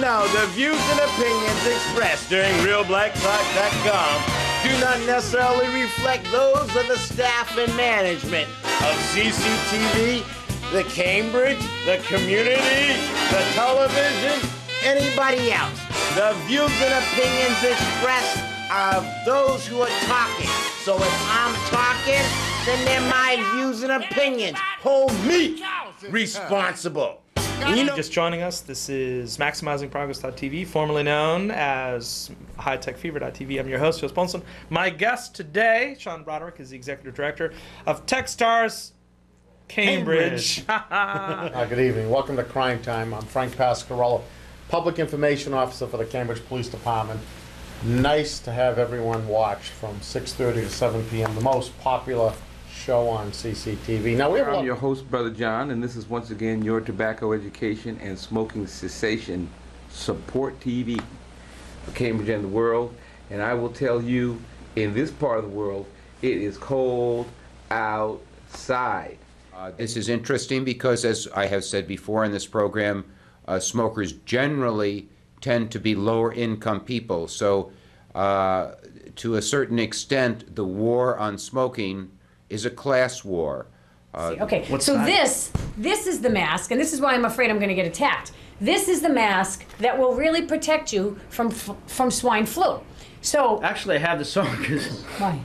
No, the views and opinions expressed during RealBlackTalk.com do not necessarily reflect those of the staff and management of CCTV, the Cambridge, the community, the television, anybody else. The views and opinions expressed are of those who are talking. So if I'm talking, then they're my views and opinions. Hold me responsible. And you know, just joining us, this is MaximizingProgress.tv, formerly known as HighTechFever.tv. I'm your host, Joe Sponson. My guest today, Sean Broderick, is the Executive Director of Techstars Cambridge. Good evening. Welcome to Crime Time. I'm Frank Pasquarello, Public Information Officer for the Cambridge Police Department. Nice to have everyone watch from 6:30 to 7 p.m., the most popular show on CCTV. Now I'm your host, Brother John, and this is once again your tobacco education and smoking cessation support TV for Cambridge and the world. And I will tell you, in this part of the world, it is cold outside. This is interesting because, as I have said before in this program, smokers generally tend to be lower income people. So to a certain extent, the war on smoking is a class war. Okay, so this is the mask, and this is why I'm afraid I'm going to get attacked. This is the mask that will really protect you from swine flu. So actually, I have the song because why?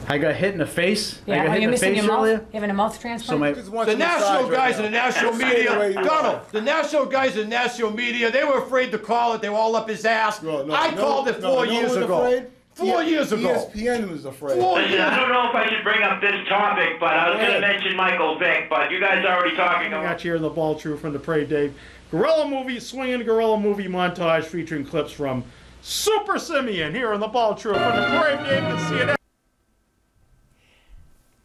I got hit in the face. Yeah, I got hit in the face earlier. You having a mouth transplant? So the national guys in the national media, Donald, the national guys in the national media, they were afraid to call it. They were all up his ass. I called it 4 years ago. Afraid? 4 years ago. ESPN was afraid. Listen, I don't know if I should bring up this topic, but I was going to mention Michael Vick, but you guys are already talking about. I got you here in the Ball True from the Parade Dave. Swinging gorilla movie montage featuring clips from Super Simeon here in the Ball True from the Parade Dave to CNN.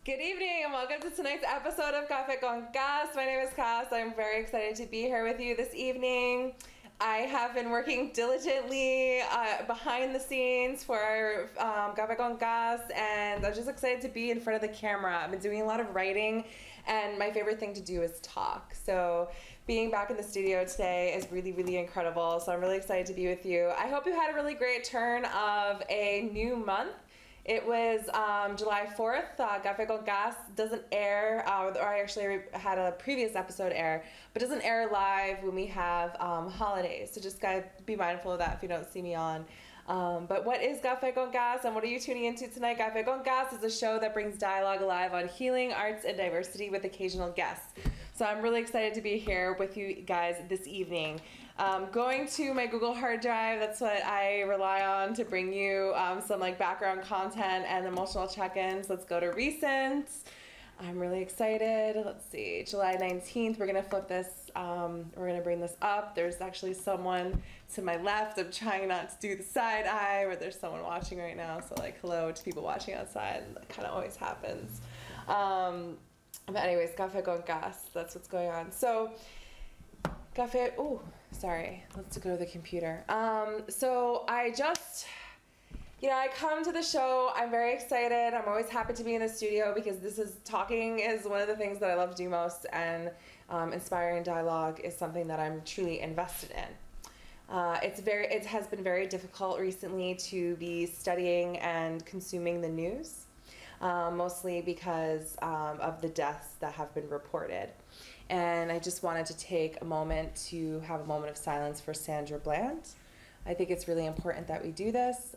Good evening and welcome to tonight's episode of Café con Gas. My name is Cass. I'm very excited to be here with you this evening. I have been working diligently behind the scenes for Café con Gas, and I'm just excited to be in front of the camera. I've been doing a lot of writing, and my favorite thing to do is talk. So being back in the studio today is really, really incredible. So I'm really excited to be with you. I hope you had a really great turn of a new month. It was July 4th. Café con Gas doesn't air, or I actually had a previous episode air, but doesn't air live when we have holidays. So just gotta be mindful of that if you don't see me on. But what is Café con Gas and what are you tuning into tonight? Café con Gas is a show that brings dialogue alive on healing, arts, and diversity with occasional guests. So I'm really excited to be here with you guys this evening. Going to my Google hard drive, that's what I rely on to bring you some like background content and emotional check-ins. Let's go to recent. I'm really excited. Let's see, July 19th, we're gonna flip this, we're gonna bring this up. There's actually someone to my left. I'm trying not to do the side eye, but there's someone watching right now. So like hello to people watching outside, that kind of always happens. But anyways, Café con Gas, that's what's going on. So Café, oh, sorry, let's go to the computer. So I just, I come to the show, I'm very excited. I'm always happy to be in the studio because talking is one of the things that I love to do most, and inspiring dialogue is something that I'm truly invested in. It has been very difficult recently to be studying and consuming the news, mostly because of the deaths that have been reported. And I just wanted to take a moment to have a moment of silence for Sandra Bland. I think it's really important that we do this.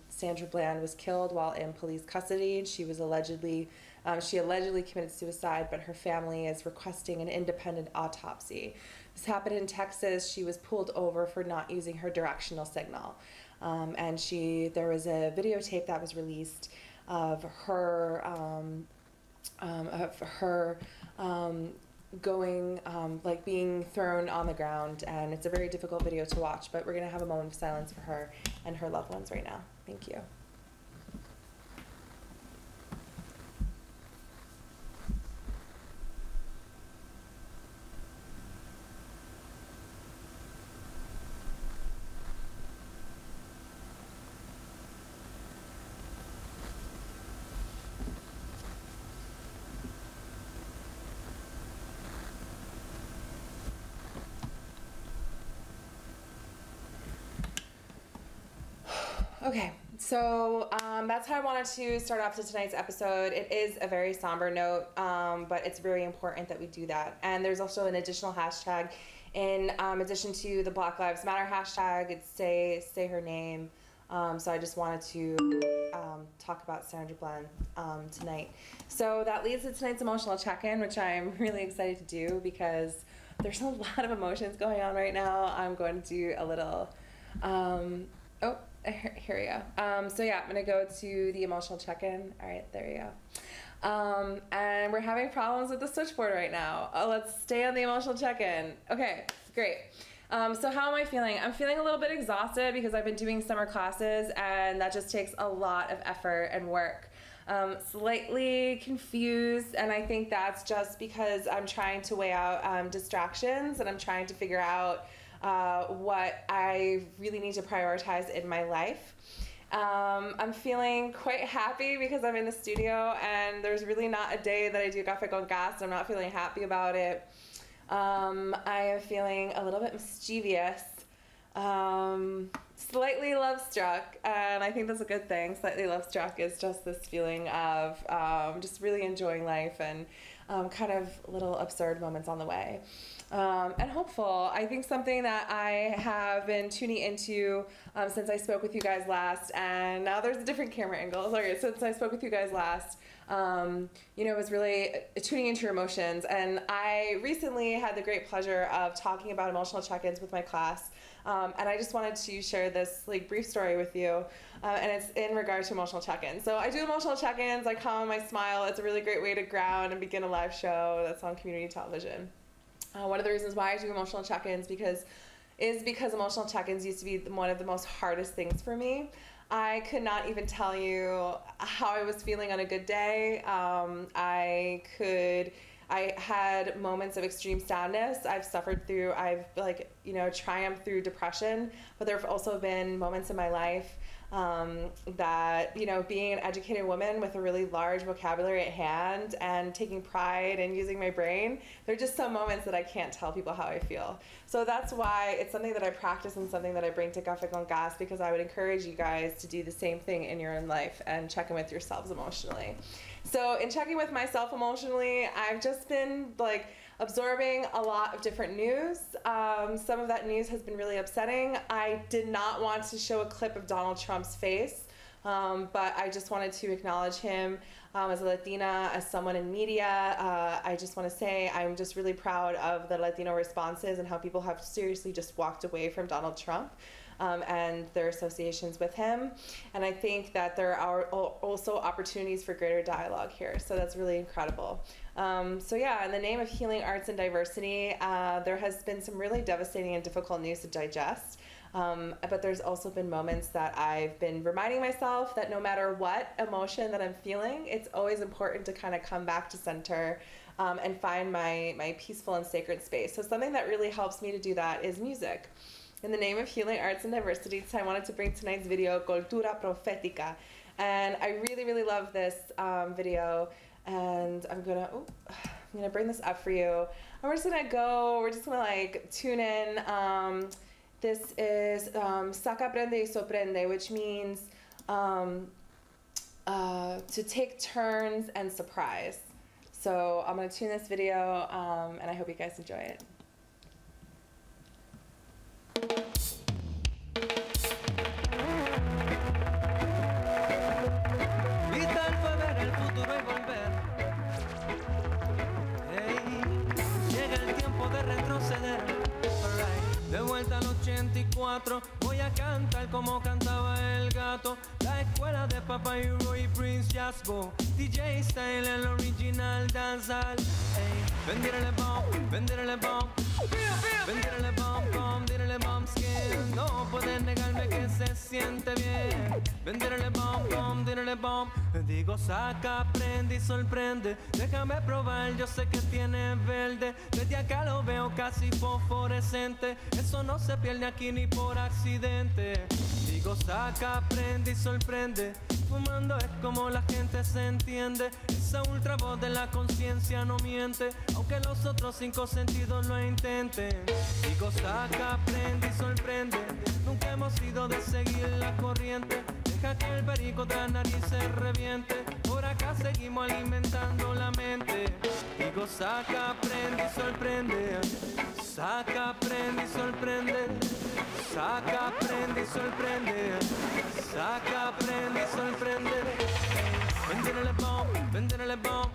Sandra Bland was killed while in police custody. She allegedly committed suicide, but her family is requesting an independent autopsy. This happened in Texas. She was pulled over for not using her directional signal. And there was a videotape that was released of her being thrown on the ground, and it's a very difficult video to watch, but we're going to have a moment of silence for her and her loved ones right now. Thank you. Okay, so that's how I wanted to start off tonight's episode. It is a very somber note, but it's very important that we do that. And there's also an additional hashtag in addition to the Black Lives Matter hashtag. It's say her name. So I just wanted to talk about Sandra Bland tonight. So that leads to tonight's emotional check-in, which I'm really excited to do because there's a lot of emotions going on right now. I'm going to do a little, here we go. So yeah, I'm gonna go to the emotional check-in. All right, there you go. And we're having problems with the switchboard right now. Let's stay on the emotional check-in. Okay, great. So how am I feeling? I'm feeling a little bit exhausted because I've been doing summer classes and that just takes a lot of effort and work. Slightly confused, and I think that's just because I'm trying to weigh out distractions, and I'm trying to figure out what I really need to prioritize in my life. I'm feeling quite happy because I'm in the studio and there's really not a day that I do Café con Gas I'm not feeling happy about it. I am feeling a little bit mischievous, slightly love-struck, and I think that's a good thing. Slightly love-struck is just this feeling of just really enjoying life and kind of little absurd moments on the way. And hopeful. I think something that I have been tuning into since I spoke with you guys last, and now there's a different camera angle. Sorry, since I spoke with you guys last, was really tuning into your emotions. And I recently had the great pleasure of talking about emotional check-ins with my class. And I just wanted to share this brief story with you, and it's in regard to emotional check-ins. So I do emotional check-ins, I come, I smile. It's a really great way to ground and begin a live show that's on community television. One of the reasons why I do emotional check-ins is because emotional check-ins used to be one of the most hardest things for me. I could not even tell you how I was feeling on a good day. I had moments of extreme sadness. I've triumphed through depression, but there have also been moments in my life that, being an educated woman with a really large vocabulary at hand and taking pride and using my brain, there are just some moments that I can't tell people how I feel. So that's why it's something that I practice and something that I bring to Café con Gas, because I would encourage you guys to do the same thing in your own life and check in with yourselves emotionally. So in checking with myself emotionally, I've just been absorbing a lot of different news. Some of that news has been really upsetting. I did not want to show a clip of Donald Trump's face, but I just wanted to acknowledge him as a Latina, as someone in media. I just want to say I'm just really proud of the Latino responses and how people have seriously just walked away from Donald Trump. And their associations with him. And I think that there are also opportunities for greater dialogue here. So that's really incredible. So yeah, in the name of healing arts and diversity, there has been some really devastating and difficult news to digest. But there's also been moments that I've been reminding myself that no matter what emotion that I'm feeling, it's always important to kind of come back to center and find my peaceful and sacred space. So something that really helps me to do that is music. In the name of healing arts and diversity, I wanted to bring tonight's video, Cultura Profética. And I really, really love this video. And I'm gonna bring this up for you. And we're just gonna tune in. This is Saca, Prende y Sorprende, which means to take turns and surprise. So I'm gonna tune this video, and I hope you guys enjoy it. De vuelta al 84, voy a cantar como cantaba el gato. La escuela de Papa y Roy Prince Jasgo, DJ Style, el original danzal. Vendirle bomb, vendirle bomb, vendirle bomb, bomb, dirle bomb skin. No puedes negarme que se siente bien. Vendirle bomb, bomb, dirle bomb. Digo saca, prende y sorprende. Déjame probar, yo sé que tiene verde. Desde acá lo veo casi fosforescente. Eso no se pierde aquí ni por accidente. Digo saca, prende y sorprende. Fumando es como la gente se entiende. Esa ultra voz de la conciencia no miente, aunque los otros 5 sentidos lo intenten. Digo saca, prende y sorprende. Nunca hemos ido de seguir la corriente. deja que el perico tras nariz se reviente. Por acá seguimos alimentando la mente. Digo, saca, aprende y sorprende. Saca, aprende y sorprende. Saca, aprende y sorprende. Saca, aprende y sorprende. Vendele bomb, vendele bomb.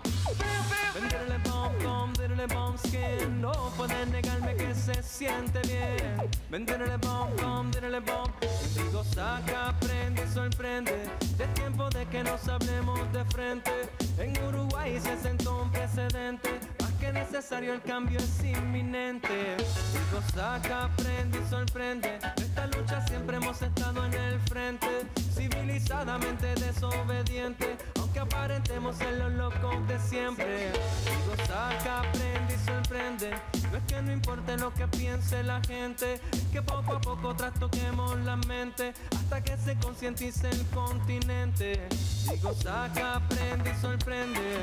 Vendele bomb, bomb, vendele bomb skin. No puedes negarme que se siente bien. Vendele bomb, bomb, vendele bomb. Digo, saca, aprende y sorprende. Es tiempo de que nos hablemos de frente. En Uruguay se sentó un precedente. Más que necesario, el cambio es inminente. Digo, saca, aprende y sorprende. Esta lucha siempre hemos estado en el frente. Civilizadamente desobediente, aunque aparentemos ser los locos de siempre. Digo, saca, aprende y sorprende. No es que no importe lo que piense la gente, es que poco a poco trastoquemos la mente hasta que se concientice el continente. Digo, saca, aprende y sorprende.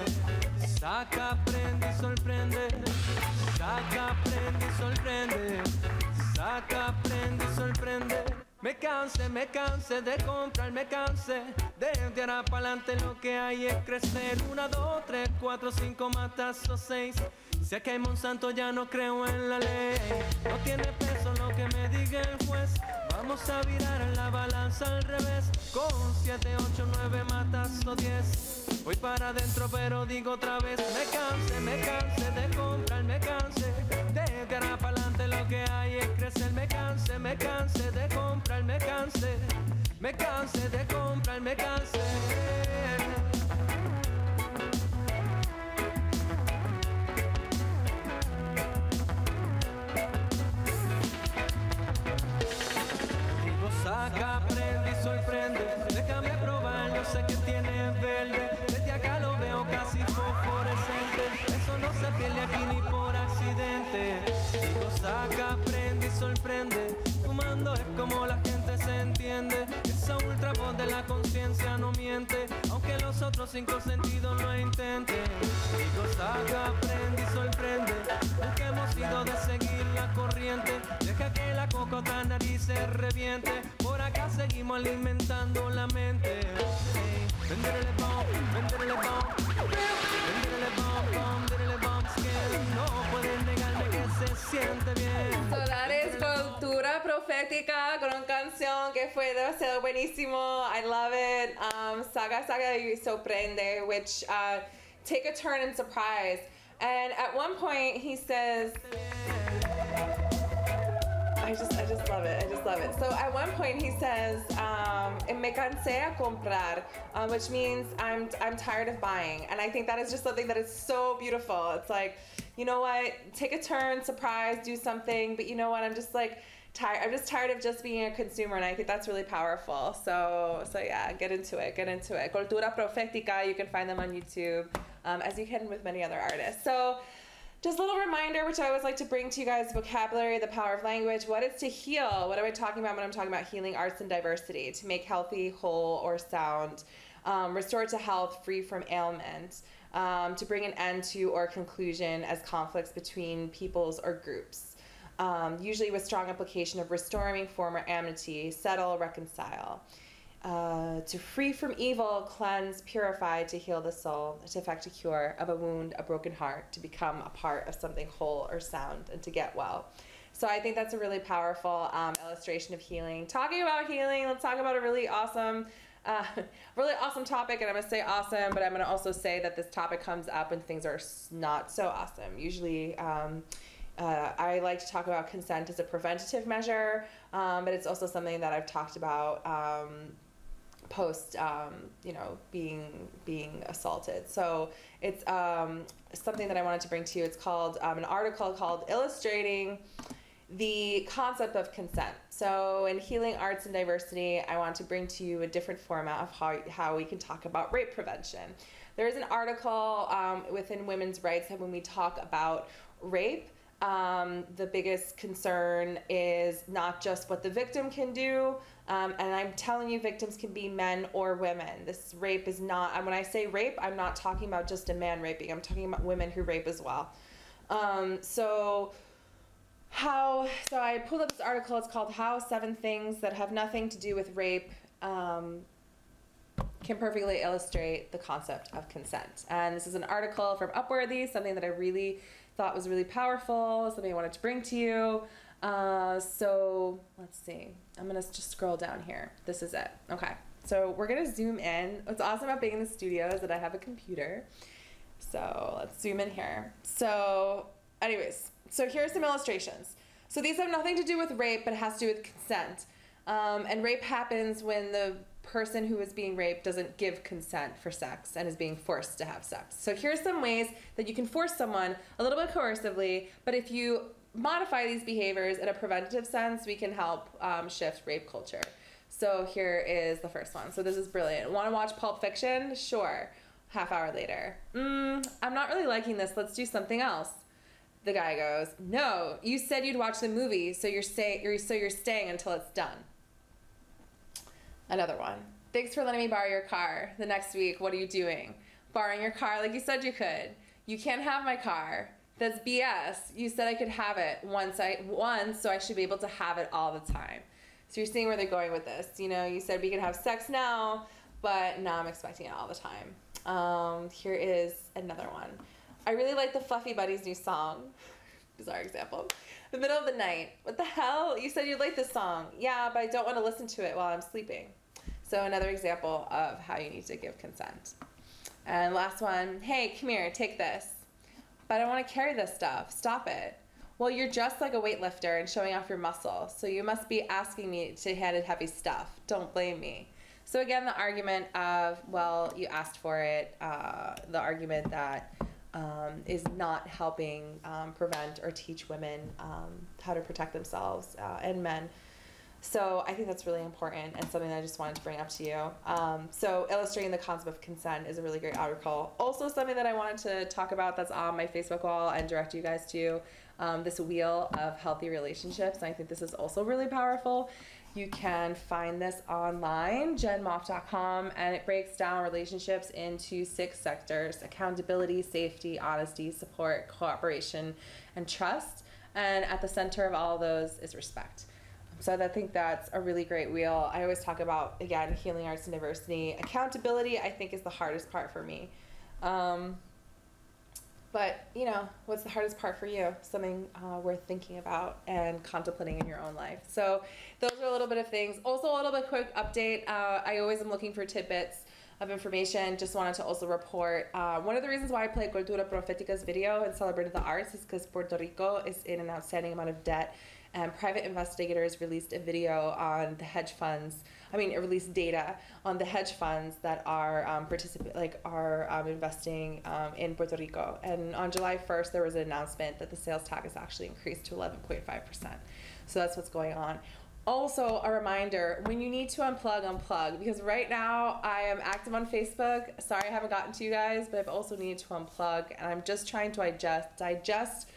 Saca, aprende y sorprende. Saca, aprende y sorprende. Saca, aprende y sorprende. Me cansé de comprar, me cansé de ahora para adelante lo que hay es crecer. 1, 2, 3, 4, 5 matazos, 6. Sé que hay Monsanto, ya no creo en la ley. No tiene peso lo que me diga el juez. Vamos a virar la balanza al revés. Con 7, 8, 9 matazos, 10. Voy para adentro pero digo otra vez. Me cansé de comprar, me cansé de ahora para adelante lo que hay es crecer. Me cansé de comprar, me cansé de comprar, me cansé. Digo, saca, aprende y sorprende. Déjame probar, yo sé que tiene verde. Desde acá lo veo casi fosforescente. Eso no se pierde aquí ni por accidente. Digo, saca, aprende y sorprende. Fumando es como la gente se entiende. Esa ultra voz de la conciencia no miente, aunque los otros 5 sentidos lo intenten. Digo, saca, aprende y sorprende. Aunque hemos ido de seguir la corriente, deja que la cocota nariz se reviente. Por acá seguimos alimentando la mente. Vendele bomb, vendele bomb. Vendele bomb, bomb, vendele bomb skin. No pueden negarme que se siente bien. So that is Cultura Profética con una canción que fue demasiado buenísimo. I love it. Saga Saga y Sorprende, which take a turn and surprise. And at one point he says, I just love it. I just love it. So at one point he says, me cansé a comprar, which means I'm tired of buying. And I think that is just something that is so beautiful. It's like, you know what? Take a turn, surprise, do something. But you know what? I'm just like tired. I'm just tired of just being a consumer, and I think that's really powerful. So yeah, get into it. Get into it. Cultura Profética. You can find them on YouTube, as you can with many other artists. So. Just a little reminder, which I always like to bring to you guys, vocabulary, the power of language. What is to heal? What am I talking about when I'm talking about healing arts and diversity? To make healthy, whole, or sound. Restore to health, free from ailment. To bring an end to or conclusion as conflicts between peoples or groups. Usually with strong implication of restoring former amity, settle, reconcile. To free from evil, cleanse, purify, to heal the soul, to effect a cure of a wound, a broken heart, to become a part of something whole or sound, and to get well. So I think that's a really powerful illustration of healing. Talking about healing, let's talk about a really awesome topic, and I'm going to say awesome, but I'm going to also say that this topic comes up when things are not so awesome. Usually, I like to talk about consent as a preventative measure, but it's also something that I've talked about post, being assaulted. So it's something that I wanted to bring to you. It's called an article called Illustrating the Concept of Consent. So in Healing Arts and Diversity, I want to bring to you a different format of how we can talk about rape prevention. There is an article within women's rights that when we talk about rape, the biggest concern is not just what the victim can do, and I'm telling you, victims can be men or women. This rape is not, when I say rape, I'm not talking about just a man raping, I'm talking about women who rape as well. So I pulled up this article, it's called How 7 Things That Have Nothing to Do with Rape can perfectly illustrate the concept of consent. And this is an article from Upworthy, something that I really thought was really powerful, something I wanted to bring to you. So let's see. I'm going to just scroll down here. This is it. Okay. So we're going to zoom in. What's awesome about being in the studio is that I have a computer. So let's zoom in here. So anyways, so here are some illustrations. So these have nothing to do with rape, but it has to do with consent. And rape happens when the person who is being raped doesn't give consent for sex and is being forced to have sex. So here's some ways that you can force someone a little bit coercively, but if you modify these behaviors in a preventative sense, we can help shift rape culture. So here is the first one. So this is brilliant. Want to watch Pulp Fiction? Sure. Half hour later. I'm not really liking this. Let's do something else. The guy goes, no, you said you'd watch the movie, so you're staying until it's done. Another one. Thanks for letting me borrow your car. The next week, what are you doing? Borrowing your car like you said you could. You can't have my car. That's BS. You said I could have it once, so I should be able to have it all the time. So you're seeing where they're going with this. You know, you said we can have sex now, but now I'm expecting it all the time. Here is another one. I really like the Fluffy Buddies' new song. Bizarre example. The middle of the night. What the hell? You said you like this song. Yeah, but I don't want to listen to it while I'm sleeping. So another example of how you need to give consent. And last one. Hey, come here, take this. But I don't want to carry this stuff. Stop it. Well, you're dressed like a weightlifter and showing off your muscle, so you must be asking me to handle heavy stuff. Don't blame me. So again, the argument of, well, you asked for it, the argument that is not helping prevent or teach women how to protect themselves and men. So I think that's really important and something that I just wanted to bring up to you. So illustrating the concept of consent is a really great article. Also something that I wanted to talk about that's on my Facebook wall and direct you guys to, this wheel of healthy relationships. And I think this is also really powerful. You can find this online, jenmoff.com, and it breaks down relationships into 6 sectors: accountability, safety, honesty, support, cooperation, and trust. And at the center of all of those is respect. So I think that's a really great wheel. I always talk about, again, healing arts and diversity. Accountability, I think, is the hardest part for me. But, you know, what's the hardest part for you? Something worth thinking about and contemplating in your own life. So those are a little bit of things. Also, a little bit quick update. I always am looking for tidbits of information. Just wanted to also report. One of the reasons why I played Cultura Profetica's video and celebrated the arts is because Puerto Rico is in an outstanding amount of debt. And private investigators released a video on the hedge funds. It released data on the hedge funds that are investing in Puerto Rico. And on July 1st, there was an announcement that the sales tax is actually increased to 11.5%. So that's what's going on. Also, a reminder, when you need to unplug, because right now I am active on Facebook. Sorry I haven't gotten to you guys, but I've also needed to unplug, and I'm just trying to digest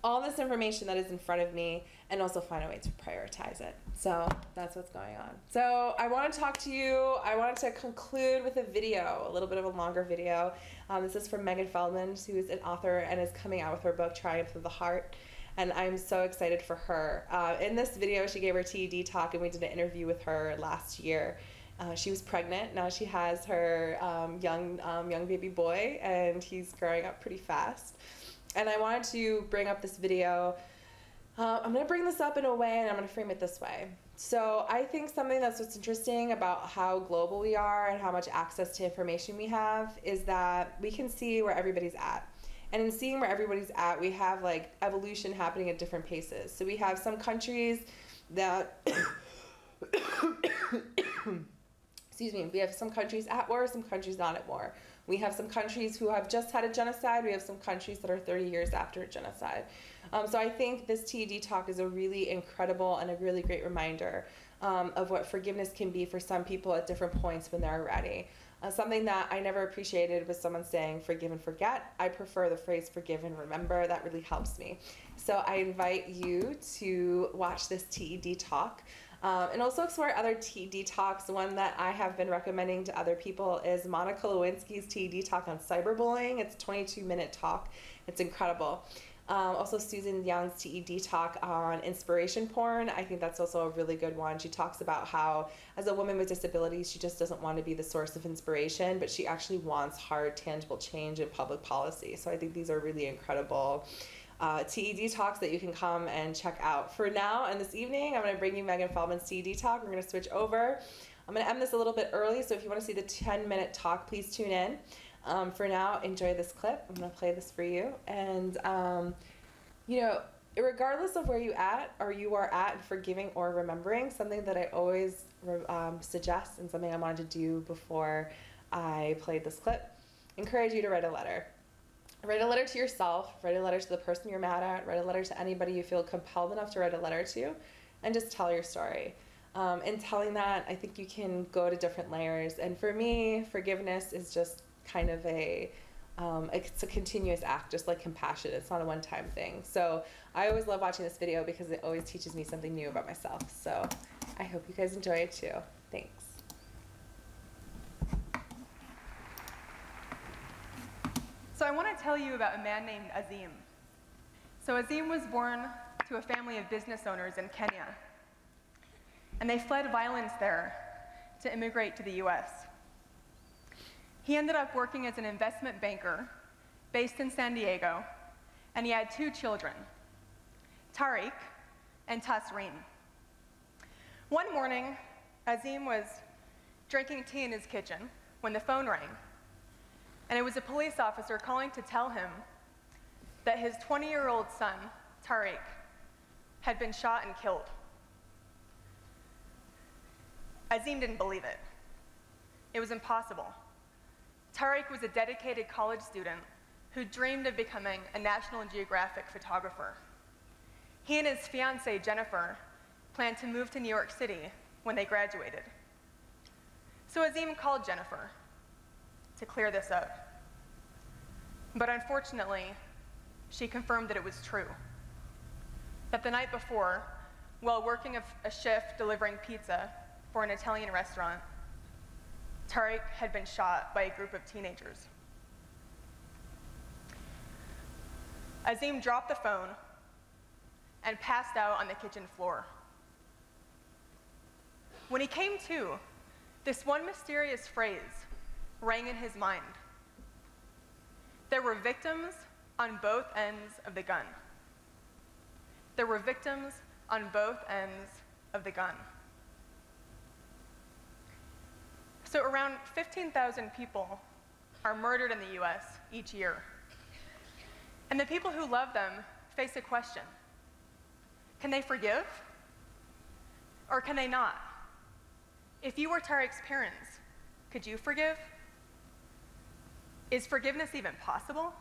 all this information that is in front of me and also find a way to prioritize it. So that's what's going on. So I want to talk to you. I wanted to conclude with a video, a little bit of a longer video. This is from Megan Feldman, who is an author and is coming out with her book, Triumph of the Heart. And I'm so excited for her. In this video, she gave her TED talk, and we did an interview with her last year. She was pregnant. Now she has her young baby boy, and he's growing up pretty fast. And I wanted to bring up this video. I'm going to bring this up in a way, and I'm going to frame it this way. So I think something that's what's interesting about how global we are and how much access to information we have is that we can see where everybody's at. And in seeing where everybody's at, we have like evolution happening at different paces. So we have some countries that, excuse me, we have some countries at war, some countries not at war. We have some countries who have just had a genocide. We have some countries that are 30 years after a genocide. So I think this TED talk is a really incredible and a really great reminder of what forgiveness can be for some people at different points when they're ready. Something that I never appreciated was someone saying forgive and forget. I prefer the phrase forgive and remember. That really helps me. So I invite you to watch this TED talk. And also explore other TED talks. One that I have been recommending to other people is Monica Lewinsky's TED talk on cyberbullying. It's a 22-minute talk. It's incredible. Also, Susan Young's TED talk on inspiration porn. I think that's also a really good one. She talks about how, as a woman with disabilities, she just doesn't want to be the source of inspiration, but she actually wants hard, tangible change in public policy. So I think these are really incredible TED talks that you can come and check out. For now and this evening, I'm going to bring you Megan Feldman's TED talk. We're going to switch over. I'm going to end this a little bit early, so if you want to see the 10-minute talk, please tune in. For now, enjoy this clip. I'm going to play this for you. And, you know, regardless of where you are at in forgiving or remembering, something that I always suggest and something I wanted to do before I played this clip, encourage you to write a letter. Write a letter to yourself, write a letter to the person you're mad at, write a letter to anybody you feel compelled enough to write a letter to, and just tell your story. In telling that, I think you can go to different layers. And for me, forgiveness is just kind of it's a continuous act, just like compassion. It's not a one-time thing. So I always love watching this video because it always teaches me something new about myself. So I hope you guys enjoy it too. Thanks. So I want to tell you about a man named Azim. So Azim was born to a family of business owners in Kenya. And they fled violence there to immigrate to the US. He ended up working as an investment banker based in San Diego, and he had 2 children, Tariq and Tasreen. One morning, Azim was drinking tea in his kitchen when the phone rang, and it was a police officer calling to tell him that his 20-year-old son, Tariq, had been shot and killed. Azim didn't believe it. It was impossible. Tariq was a dedicated college student who dreamed of becoming a National Geographic photographer. He and his fiancée, Jennifer, planned to move to New York City when they graduated. So Azim called Jennifer to clear this up. But unfortunately, she confirmed that it was true. That the night before, while working a shift delivering pizza for an Italian restaurant, Tariq had been shot by a group of teenagers. Azim dropped the phone and passed out on the kitchen floor. When he came to, this one mysterious phrase rang in his mind. There were victims on both ends of the gun. There were victims on both ends of the gun. So around 15,000 people are murdered in the US each year. And the people who love them face a question. Can they forgive? Or can they not? If you were Tariq's parents, could you forgive? Is forgiveness even possible?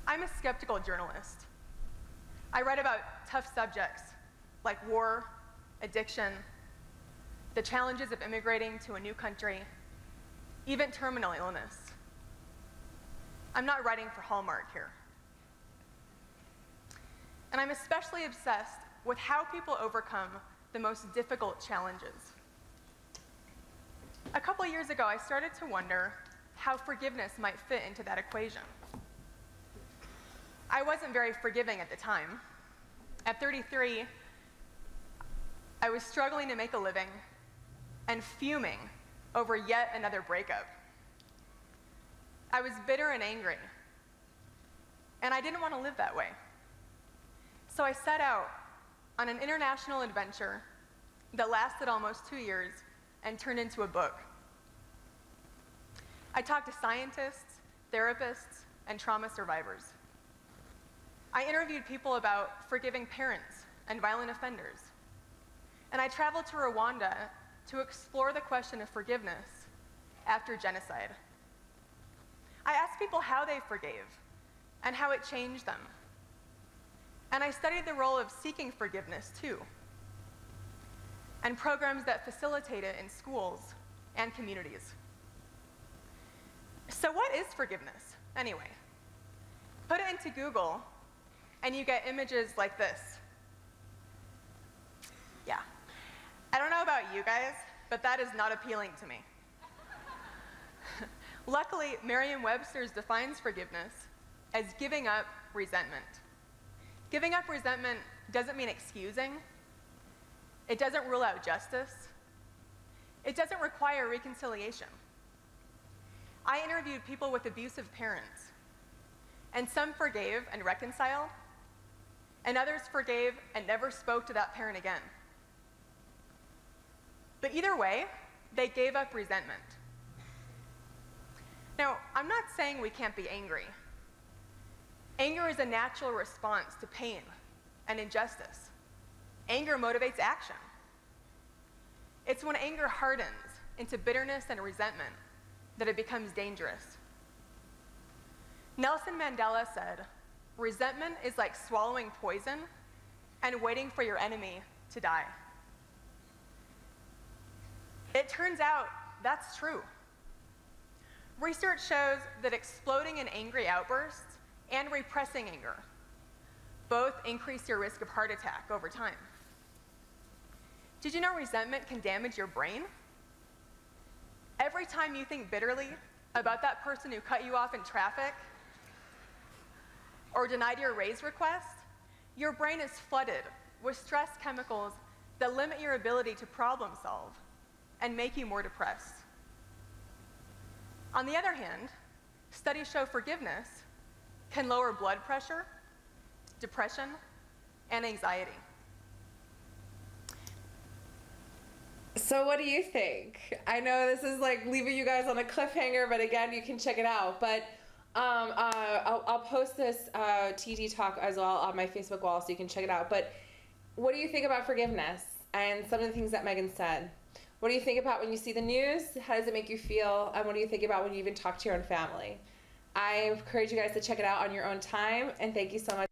I'm a skeptical journalist. I write about tough subjects like war, addiction, the challenges of immigrating to a new country, even terminal illness. I'm not writing for Hallmark here. And I'm especially obsessed with how people overcome the most difficult challenges. A couple years ago, I started to wonder how forgiveness might fit into that equation. I wasn't very forgiving at the time. At 33, I was struggling to make a living and fuming over yet another breakup. I was bitter and angry, and I didn't want to live that way. So I set out on an international adventure that lasted almost 2 years and turned into a book. I talked to scientists, therapists, and trauma survivors. I interviewed people about forgiving parents and violent offenders. And I traveled to Rwanda to explore the question of forgiveness after genocide. I asked people how they forgave and how it changed them. And I studied the role of seeking forgiveness too, and programs that facilitate it in schools and communities. So what is forgiveness, anyway? Put it into Google, and you get images like this. Yeah. I don't know about you guys, but that is not appealing to me. Luckily, Merriam-Webster's defines forgiveness as giving up resentment. Giving up resentment doesn't mean excusing. It doesn't rule out justice. It doesn't require reconciliation. I interviewed people with abusive parents, and some forgave and reconciled, and others forgave and never spoke to that parent again. But either way, they gave up resentment. Now, I'm not saying we can't be angry. Anger is a natural response to pain and injustice. Anger motivates action. It's when anger hardens into bitterness and resentment that it becomes dangerous. Nelson Mandela said, "Resentment is like swallowing poison and waiting for your enemy to die." It turns out that's true. Research shows that exploding in angry outbursts and repressing anger both increase your risk of heart attack over time. Did you know resentment can damage your brain? Every time you think bitterly about that person who cut you off in traffic or denied your raise request, your brain is flooded with stress chemicals that limit your ability to problem solve and make you more depressed. On the other hand, studies show forgiveness can lower blood pressure, depression, and anxiety. So what do you think? I know this is like leaving you guys on a cliffhanger, but again, you can check it out. But I'll post this TD talk as well on my Facebook wall so you can check it out. But what do you think about forgiveness and some of the things that Megan said? What do you think about when you see the news? How does it make you feel? And what do you think about when you even talk to your own family? I encourage you guys to check it out on your own time. And thank you so much.